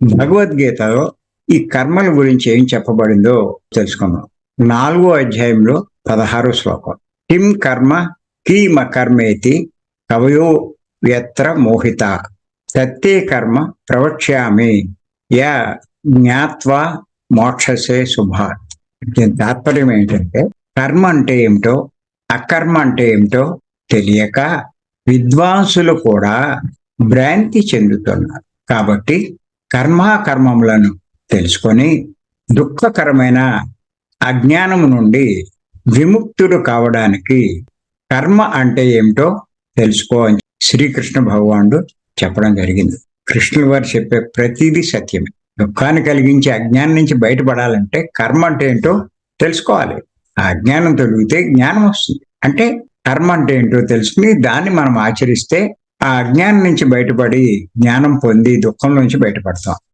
భగవద్గీతలో ఈ కర్మల గురించి ఏం చెప్పబడిందో తెలుసుకుందాం. 4వ అధ్యాయంలో 16వ శ్లోకం. కిం కర్మ కీమ కర్మేతి కవయో యత్ర మోహిత సత్తే కర్మ ప్రవక్ష్యామి యా జ్ఞాత్వా మోక్షసే శుభాత్. దీని తాత్పర్యం ఏంటంటే, కర్మ అంటే ఏమిటో అకర్మ అంటే ఏమిటో తెలియక విద్వాంసులు కూడా భ్రాంతి చెందుతున్నారు. కాబట్టి కర్మాకర్మములను తెలుసుకొని దుఃఖకరమైన అజ్ఞానము నుండి విముక్తుడు కావడానికి కర్మ అంటే ఏమిటో తెలుసుకో అని శ్రీకృష్ణ భగవానుడు చెప్పడం జరిగింది. కృష్ణుల వారు చెప్పే ప్రతిదీ సత్యమే. దుఃఖాన్ని కలిగించే అజ్ఞానం నుంచి బయటపడాలంటే కర్మ అంటే ఏంటో తెలుసుకోవాలి. ఆ అజ్ఞానం తొలగితే జ్ఞానం వస్తుంది. అంటే కర్మ అంటే ఏంటో తెలుసుకుని దాన్ని మనం ఆచరిస్తే ఆ అజ్ఞానం నుంచి బయటపడి జ్ఞానం పొంది దుఃఖం నుంచి బయటపడతాం.